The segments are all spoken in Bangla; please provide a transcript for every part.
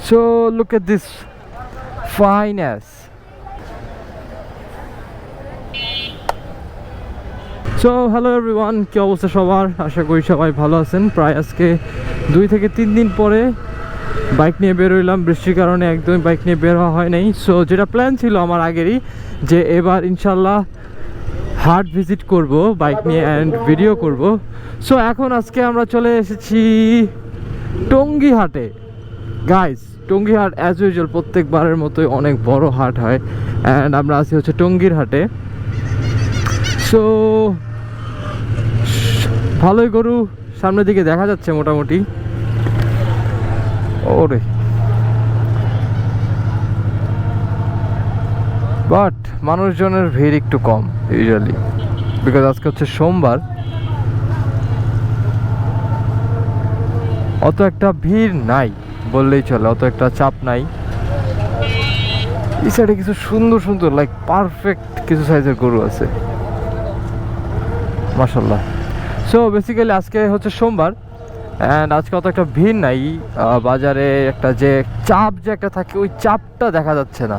So look at this fineness. So hello everyone, কি অবস্থা সবার? আশা করি সবাই ভালো আছেন। প্রায় আজকে 2 থেকে 3 দিন পরে বাইক নিয়ে বের হইলাম। বৃষ্টির কারণে একদমই বাইক নিয়ে বের হওয়া হয় নাই। সো যেটা প্ল্যান ছিল আমার আগেরই, যে এবার ইনশাল্লাহ হাট ভিজিট করব বাইক নিয়ে অ্যান্ড ভিডিও করব। সো এখন আজকে আমরা চলে এসেছি টঙ্গী হাটে। গাইস, টঙ্গী হাট অ্যাজ ইউজুয়াল প্রত্যেকবারের মতোই অনেক বড় হাট হয়, অ্যান্ড আমরা আছি হচ্ছে টঙ্গীর হাটে। সো ভালোই গরু সামনের দিকে দেখা যাচ্ছে মোটামুটি। ওরে বাট মানুষজনের ভিড় একটু কম ইউজুয়ালি, বিকজ আজকে হচ্ছে সোমবার। অত একটা ভিড় নাই বললেই চলে, অত একটা চাপ নাই। এই সাইডে কিছু সুন্দর সুন্দর লাইক পারফেক্ট কিছু সাইজের গরু আছে মাশাল্লাহ। সো বেসিক্যালি আজকে হচ্ছে সোমবার, অ্যান্ড আজকে অত একটা ভিড় নাই। বাজারে একটা যে চাপ যে একটা থাকে, ওই চাপটা দেখা যাচ্ছে না।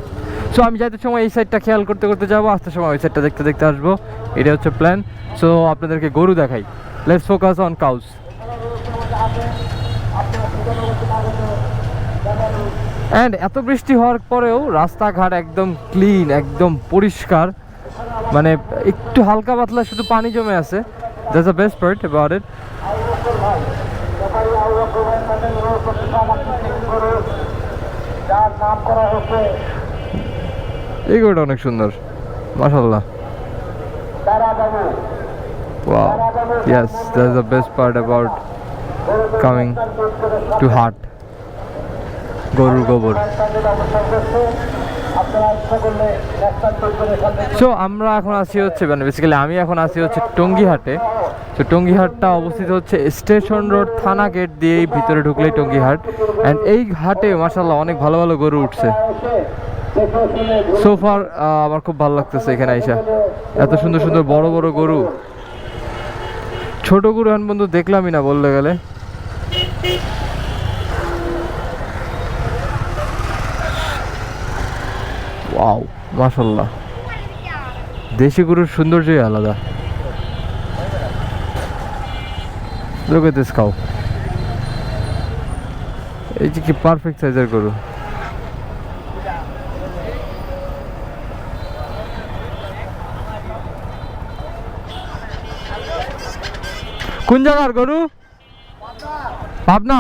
সো আমি যাইতে সময় এই সাইডটা খেয়াল করতে করতে যাবো, আসতে সময় ওই সাইডটা দেখতে দেখতে আসবো। এটা হচ্ছে প্ল্যান। সো আপনাদেরকে গরু দেখাই। Let's focus on cows. And এত বৃষ্টি হওয়ার পরেও রাস্তাঘাট একদম ক্লিন, একদম পরিষ্কার। মানে একটু হালকা পাতলা শুধু পানি জমে আছে। That's the best part about it. এই গরুটা অনেক সুন্দর মাশাআল্লাহ। Wow, yes, that's the best part about coming to হাট, গরুর গোবর। সো আমরা এখন আছি হচ্ছে, মানে বেসিক্যালি আমি এখন আছি হচ্ছে টঙ্গী হাটে। তো টঙ্গী হাটটা অবস্থিত হচ্ছে স্টেশন রোড থানা গেট দিয়েই ভিতরে ঢুকলেই টঙ্গী হাট। অ্যান্ড এই ঘাটে মাশাআল্লাহ অনেক ভালো ভালো গরু উঠছে সোফার। আমার খুব ভালো লাগতেছে এখানে আইসা, এত সুন্দর সুন্দর বড় বড় গরু। ছোট গরু এখন বন্ধু দেখলামই না বলতে গেলে। ওয়াও মাশাআল্লাহ, দেশি গরুর সৌন্দর্যই আলাদা। Look at this cow. এই যে কি পারফেক্ট সাইজের গরু। কোন জায়গার গরু? পাবনা।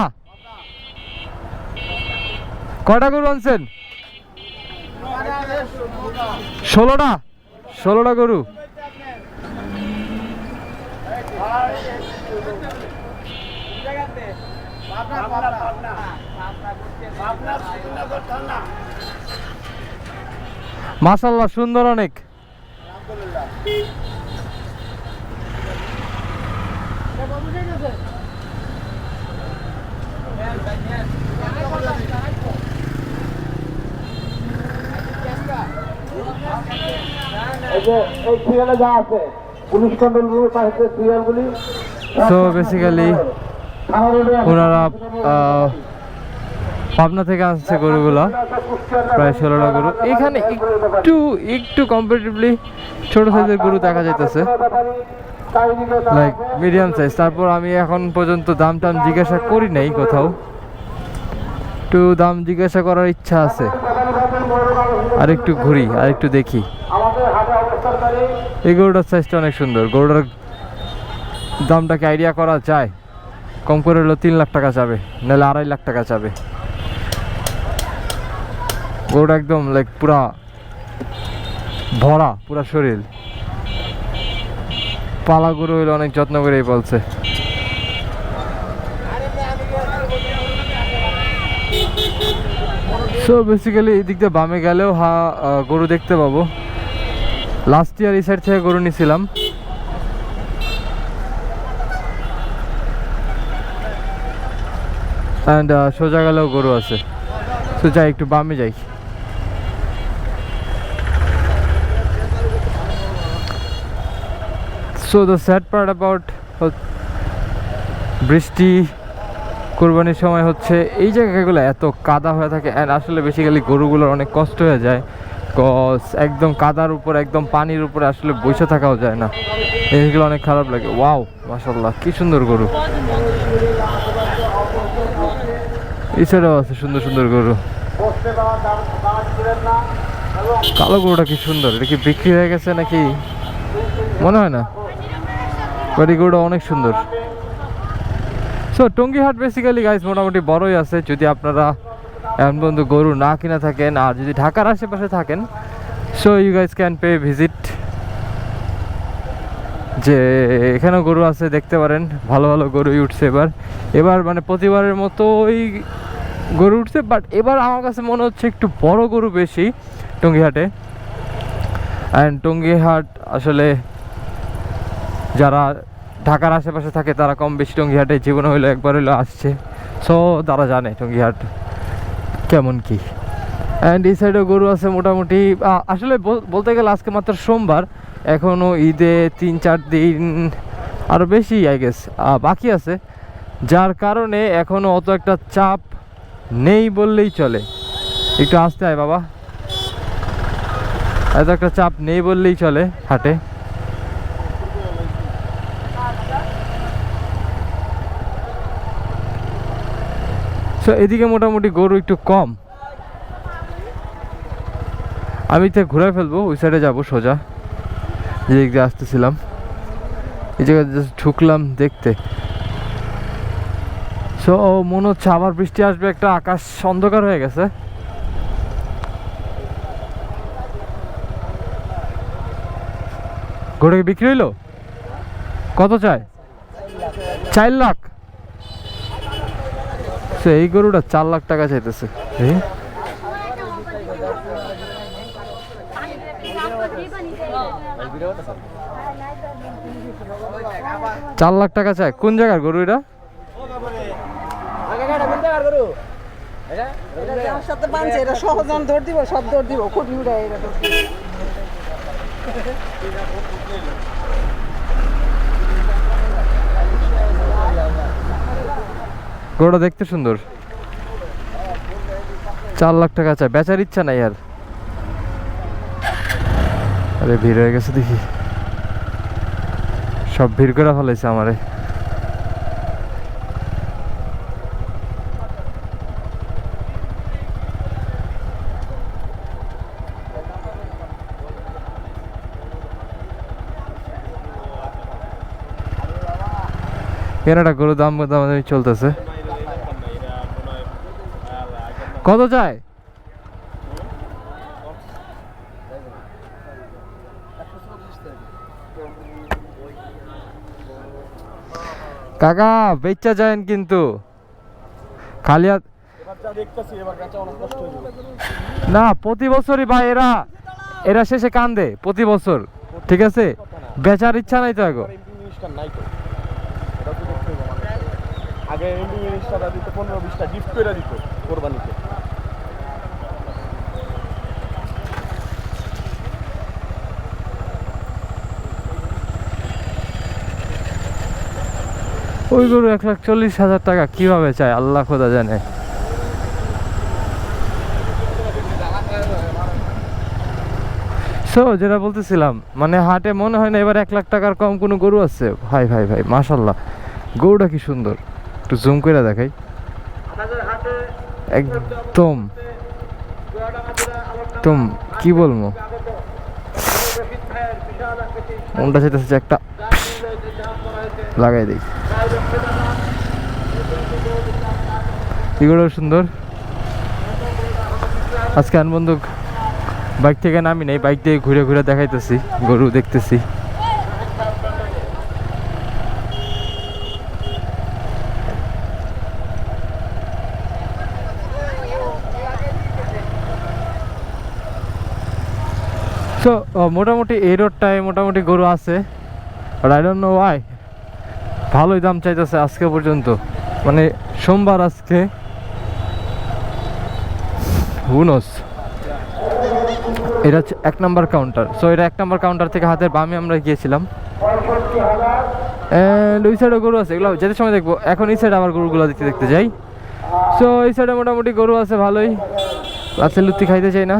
কয়টা গরু আনছেন? 16টা গরু। মাশাআল্লাহ সুন্দর অনেক। সো বেসিক্যালি ওনারা পাবনা থেকে আসছে গরুগুলো, প্রায় 16টা গরু। এখানে একটু কম্পারেটিভলি ছোট সাইজের গরু দেখা যাইতেছে, লাইক মিডিয়াম সাইজ। তারপর আমি এখন পর্যন্ত দাম টাম জিজ্ঞাসা করি নাই কোথাও, একটু দাম জিজ্ঞাসা করার ইচ্ছা আছে। আর একটু ঘুরি, আর একটু দেখি। এই গরুটার সাইজটা অনেক সুন্দর। গরুটার দামটাকে আইডিয়া করা যায়? কম করে হলো 3 লাখ টাকা চাবে, নাহলে 2.5 লাখ টাকা চাবে। গরুটা একদম লাইক পুরা ভরা, পুরা শরীর। পালা গরু হইলে অনেক যত্ন করেই বলছে। সো বেসিক্যালি এই দিক দিয়ে বামে গেলেও গরু দেখতে পাবো। লাস্ট ইয়ার এই সাইড থেকে গরু নিয়েছিলাম। অ্যান্ড সোজা গেলেও গরু আছে। সো যাই, একটু বামে যাই। So the sad part about বৃষ্টি কোরবানির সময় হচ্ছে এই জায়গাগুলো এত কাদা হয়ে থাকে, অ্যান্ড আসলে বেসিক্যালি গরুগুলোর অনেক কষ্ট হয়ে যায়, কজ একদম কাদার উপর একদম পানির উপরে আসলে বসে থাকাও যায় না, এইগুলো অনেক খারাপ লাগে। ওয়াও মাশাআল্লাহ কি সুন্দর গরু, এই সাইডেও আছে সুন্দর সুন্দর গরু। কালো গরুটা কি সুন্দর, এটা কি বিক্রি হয়ে গেছে নাকি মনে হয় না, বাট এই গরুটা অনেক সুন্দর। সো টঙ্গী হাট বেসিক্যালি গাইস মোটামুটি বড়ই আছে, যদি আপনারা এখন পর্যন্ত গরু না কিনা থাকেন আর যদি ঢাকার আশেপাশে থাকেন, so you guys can pay visit, যে এখানেও গরু আছে দেখতে পারেন, ভালো ভালো গরুই উঠছে এবার। এবার মানে প্রতিবারের মতোই গরু উঠছে, বাট এবার আমার কাছে মনে হচ্ছে একটু বড় গরু বেশি টঙ্গী হাটে। অ্যান্ড টঙ্গী হাট আসলে যারা ঢাকার আশেপাশে থাকে তারা কম বেশি টঙ্গী হাটে জীবনে হইলো একবার হইলো আসছে, সো তারা জানে টঙ্গী হাট কেমন কি। অ্যান্ড এই সাইডেও গরু আছে মোটামুটি, আসলে বলতে গেলে আজকে মাত্র সোমবার, এখনও ঈদে 3-4 দিন আরও বেশি আই গেস বাকি আছে, যার কারণে এখনও অত একটা চাপ নেই বললেই চলে। একটু আসতে হয় বাবা, এত একটা চাপ নেই বললেই চলে হাটে। সো এদিকে মোটামুটি গরু একটু কম, আমি তো ঘুরে ফেলবো, ওই সাইডে যাবো সোজা, যে দিক দিয়ে আসতেছিলাম এই জায়গায় জাস্ট ঢুকলাম দেখতে। সো মনে হচ্ছে আবার বৃষ্টি আসবে, একটা আকাশ অন্ধকার হয়ে গেছে। গরু কি বিক্রি হইলো? কত চাই? 4 লাখ। সো এই গরুটা 4 লাখ টাকা চাইতেছে। 4 লাখ টাকা চায়। কোন জায়গার গরু এটা? গরুটা দেখতে সুন্দর, 4 লাখ টাকা চায়, বেচার ইচ্ছা নাই আর। আরে ভিড় হয়ে গেছে দেখি, সব ভিড় করে ফেলাইছে আমারে। কেনাটা গরু দাম চলতেছে, কত চায়? কাকা বেচা যায়ন কিন্তু খালি না, প্রতি বছরই ভাই এরা শেষে কান্দে প্রতি বছর, ঠিক আছে, বেচার ইচ্ছা নাই তো এখন। আগে জিনিসটা দিত 15-20টা গিফট করে দিত কোরবানিতে। ওই গরু 1,40,000 টাকা কিভাবে চায় আল্লাহ খোদা জানে। সো যেটা বলতেছিলাম, মানে হাটে মনে হয় না এবার 1 লাখ টাকার কম কোনো গরু আছে। ভাই ভাই ভাই মাশাল্লাহ, গরুটা কি সুন্দর, একটু জুম করে দেখাই, একদম একদম কি বলবো, মনটা চাইতেছে একটা লাগাই দিই। এগুলো সুন্দর। আজকে আনবন্ধু বাইক থেকে নামি নাই, বাইক দিয়ে ঘুরে ঘুরে দেখাইতেছি, গরু দেখতেছি। সো মোটামুটি এই রোডটায় মোটামুটি গরু আছে, but I don't know Y ভালোই দাম চাইতেছে আজকে পর্যন্ত, মানে সোমবার আজকে, হু নোস। এটা হচ্ছে 1 নম্বর কাউন্টার। সো এটা 1 নম্বর কাউন্টার থেকে হাতের বামে আমরা গিয়েছিলাম। এন্ড ওই সাইডে গরু আছে, এগুলো যেতে সময় দেখবো। এখন এই সাইডে আবার গরুগুলো দেখতে দেখতে যাই। সো এই সাইডে মোটামুটি গরু আছে ভালোই, গাছের লুচি খাইতে চাই না।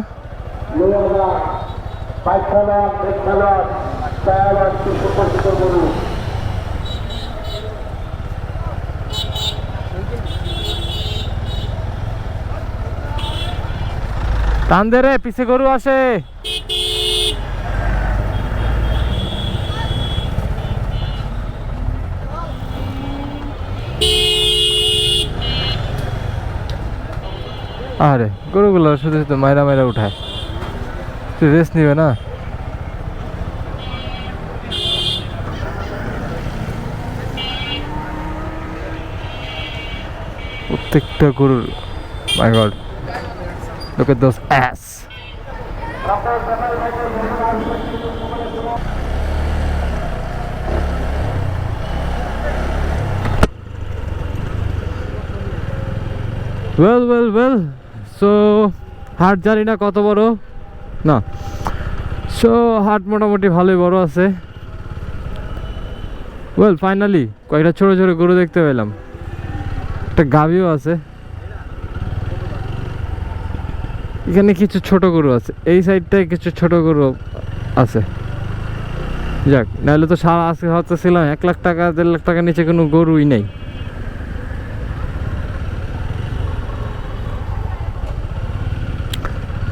টান দে রে, পিছে গরু আসে। আরে গরুগুলো শুধু শুধু মাইরা মাইরা উঠায়, তুই রেস্ট নিবে না? প্রত্যেকটা গরুর, মাই god, look at those ass. well, so হাট জানি না কত বড় না, সো হাট মোটামুটি ভালোই বড় আছে। ফাইনালি কয়েকটা ছোট ছোট গরু দেখতে পেলাম, একটা গাভীও আছে এখানে, কিছু ছোট গরু আছে এই সাইডটায়, কিছু ছোট গরু আছে। যাক, নাহলে তো সারা আজকে হয়তো ছিলাম 1 লাখ টাকা 1.5 লাখ টাকার নিচে কোনো গরুই নেই।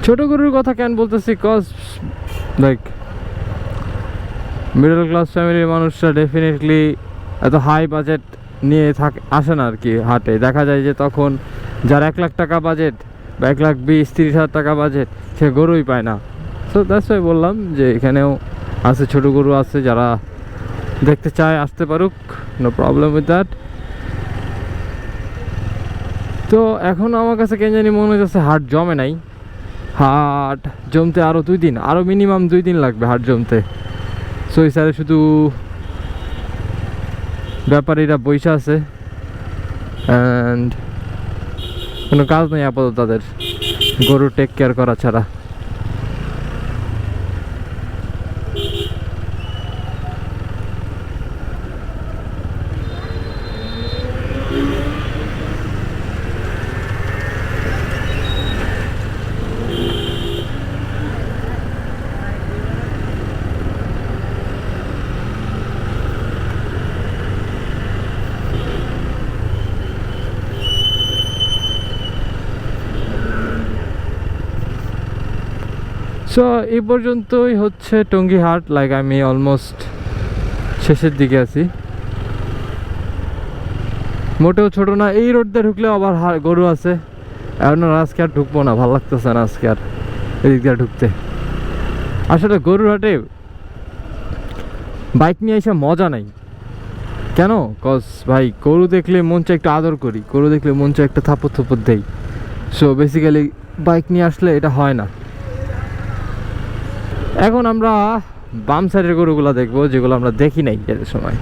ছোট গরুর কথা কেন বলতেছি, কজ লাইক মিডল ক্লাস ফ্যামিলির মানুষরা ডেফিনেটলি এত হাই বাজেট নিয়ে আসে না আর কি হাটে। দেখা যায় যে তখন যার 1 লাখ টাকা বাজেট বা 1,20,30,000 টাকা বাজেট, সে গরুই পায় না। সো দ্যাটস ওয়াই বললাম যে এখানেও আছে, ছোট গরু আছে, যারা দেখতে চায় আসতে পারুক, নো প্রবলেম উইথ দ্যাট। তো এখন আমার কাছে কেন জানি মনে হচ্ছে হাট জমে নাই, হাট জমতে আরও 2 দিন, আরও মিনিমাম 2 দিন লাগবে হাট জমতে। সো এই সাইডে শুধু ব্যাপারীরা বইসা আছে অ্যান্ড কোনো কাজ নেই আপাতত তাদের, গরু টেক কেয়ার করা ছাড়া। সো এই পর্যন্তই হচ্ছে টঙ্গী হাট, লাইক আমি অলমোস্ট শেষের দিকে আছি। মোটেও ছোট না, এই রোড দিয়ে ঢুকলেও আবার গরু আছে। এখন আজকে আর ঢুকবো না, ভালো লাগতেছে না আজকে আর এদিক দিয়ে ঢুকতে। আসলে গরুর হাটে বাইক নিয়ে এসে মজা নাই। কেন? কজ ভাই গরু দেখলে মন চায় একটু আদর করি, গরু দেখলে মন চায় একটা থাপড় থাপড় দেই। সো বেসিক্যালি বাইক নিয়ে আসলে এটা হয় না। এখন আমরা বাম সাইডের গরুগুলো দেখবো, যেগুলো আমরা দেখি নাই এর সময়।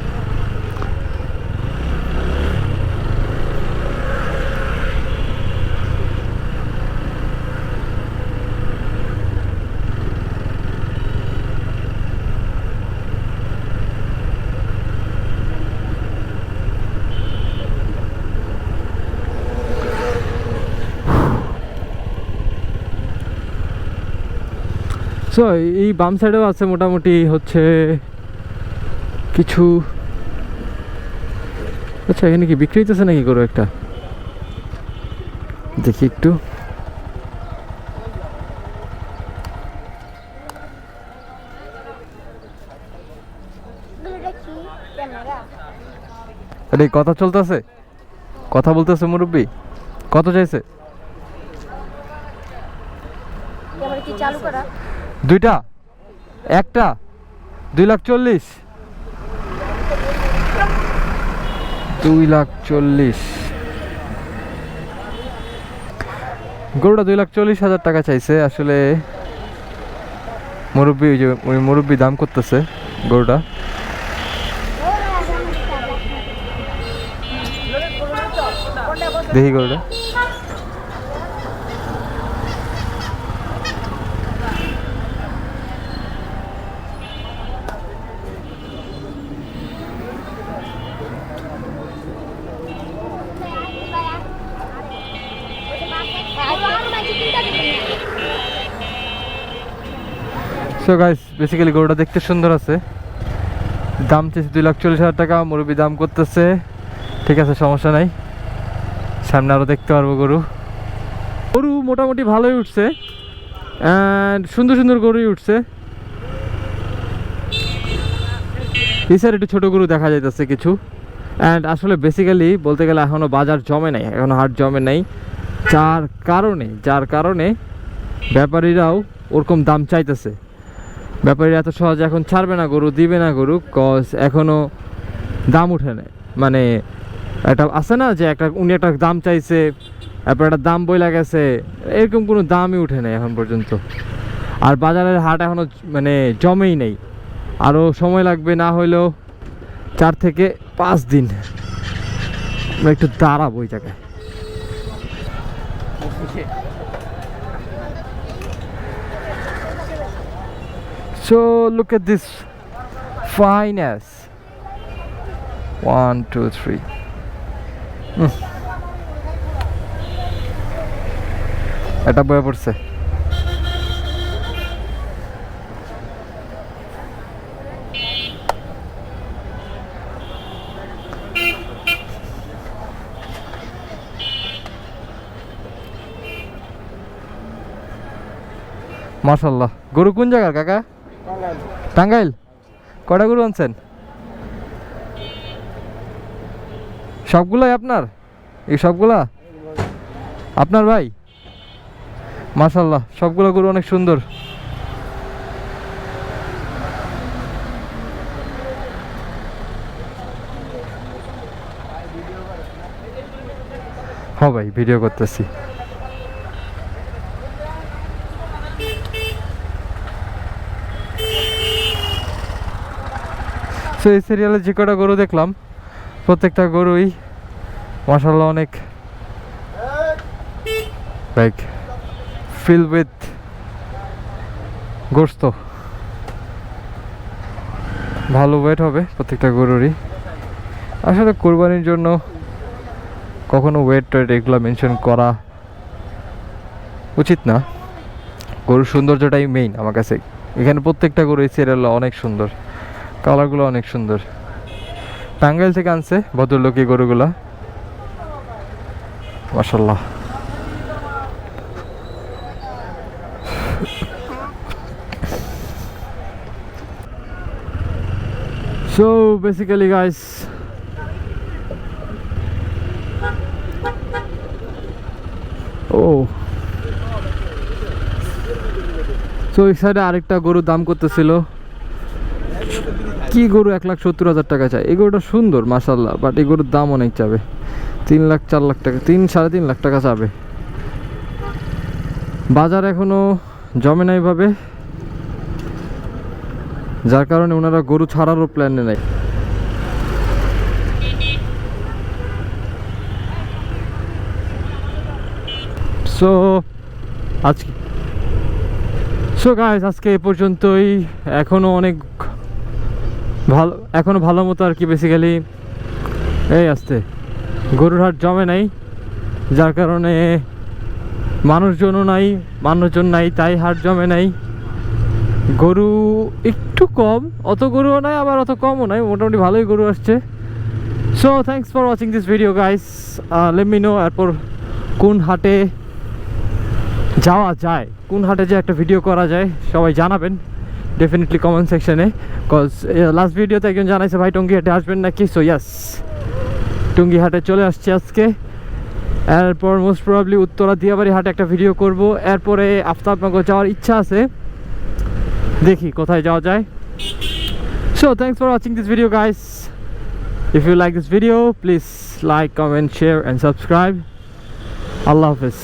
সো এই বাম সাইডেও আছে মোটামুটি হচ্ছে কিছু। আচ্ছা, এখানে কি বিক্রি হইতেছে নাকি গরু একটা? দেখি একটু। আরে কথা চলতেছে, কথা বলতেছে মুরব্বি। কত চাইছে? দুইটা, একটা 2,40,000। 2,40,000 গরুটা 2,40,000 টাকা চাইছে। আসলে মুরব্বি, ওই যে ওই মুরব্বি দাম করতেছে গরুটা। দেখি গরুটা। সো গাইস বেসিক্যালি গরুটা দেখতে সুন্দর আছে, দাম চেয়েছে 2,40,000 টাকা, মুরব্বি দাম করতেছে। ঠিক আছে, সমস্যা নাই, সামনে আরও দেখতে পারবো গরু। গরু মোটামুটি ভালোই উঠছে অ্যান্ড সুন্দর সুন্দর গরুই উঠছে। এই সাইড একটু ছোটো গরু দেখা যাইতেছে কিছু। অ্যান্ড আসলে বেসিক্যালি বলতে গেলে এখনও বাজার জমে নাই, এখনও হাট জমে নাই, যার কারণে ব্যাপারীরাও ওরকম দাম চাইতেছে। ব্যাপারীরা এত সহজে এখন ছাড়বে না গরু, দিবে না গরু, কজ এখনও দাম উঠে নেয়। মানে একটা আছে না যে উনি একটা দাম চাইছে, তারপর একটা দাম বইলা গেছে, এরকম কোনো দামই উঠে নেই এখন পর্যন্ত। আর বাজারের হাট এখনও মানে জমেই নেই, আরও সময় লাগবে, না হইলেও 4 থেকে 5 দিন। আমরা একটু দাঁড়াবো ওই জায়গায়। So look at this fineness. 1 2 3 এটা বয়ে পড়ছে। মাশাআল্লাহ, গরু কোন জায়গার কাকা? টাঙ্গাইল। কটা গরু আনছেন? সবগুলাই আপনার? এই সবগুলা আপনার ভাই? মাশাআল্লাহ, সবগুলো গরু অনেক সুন্দর। হ্যাঁ ভাই, ভিডিও করতেছি। তো এই সিরিয়ালে যে কটা গরু দেখলাম প্রত্যেকটা গরুই মাশাআল্লাহ অনেক লাইক ফিল উইথ গোশত, ভালো ওয়েট হবে প্রত্যেকটা গরুরই। আসলে কোরবানির জন্য কখনো ওয়েট টোয়েট এগুলো মেনশন করা উচিত না, গরুর সৌন্দর্যটাই মেইন আমার কাছে। এখানে প্রত্যেকটা গরু এই সিরিয়াল অনেক সুন্দর, কালারগুলো অনেক সুন্দর। টাঙ্গাইল থেকে আনছে ভদ্রলোক এই গরুগুলা, মাশাআল্লাহ। So basically guys, so এই সাইডে আরেকটা গরুর দাম করতেছিল, কি গরু 1,70,000 টাকা চাই। এই গরুটা সুন্দর মাশাআল্লাহ, বাট এই গরুর দাম অনেক চাবে, 3 লাখ 4 লাখ টাকা, 3-3.5 লাখ টাকা চাবে। বাজার এখনো জমে নাই ভাবে, যার কারণে ওনারা গরু ছাড়ারও প্ল্যানে নাই। সো গাইস আজকে এই পর্যন্তই। এখনো অনেক এখনো ভালো মতো আর কি বেসিক্যালি এই আসতে গরুর হাট জমে নাই, যার কারণে মানুষজন নাই, তাই হাট জমে নাই। গরু একটু কম, অত গরুও নাই আবার অত কমও নাই, মোটামুটি ভালোই গরু আসছে। So thanks for watching this video guys. Let me no এরপর কোন হাটে যাওয়া যায়, কোন হাটে যে একটা ভিডিও করা যায় সবাই জানাবেন ডেফিনেটলি কমেন্ট সেকশনে। কজ লাস্ট ভিডিওতে একজন জানাইছে ভাই টঙ্গী হাটে আসবেন নাকি। সো ইয়াস, টঙ্গী হাটে চলে আসছি আজকে। এরপর মোস্ট প্রবাবলি উত্তরা দিয়াবাড়ি হাটে একটা ভিডিও করব। এরপরে আফতাবনগর যাওয়ার ইচ্ছা আছে, দেখি কোথায় যাওয়া যায়। So thanks for watching this video guys. If you like this video please like, comment, share and subscribe. আল্লাহ হাফেজ।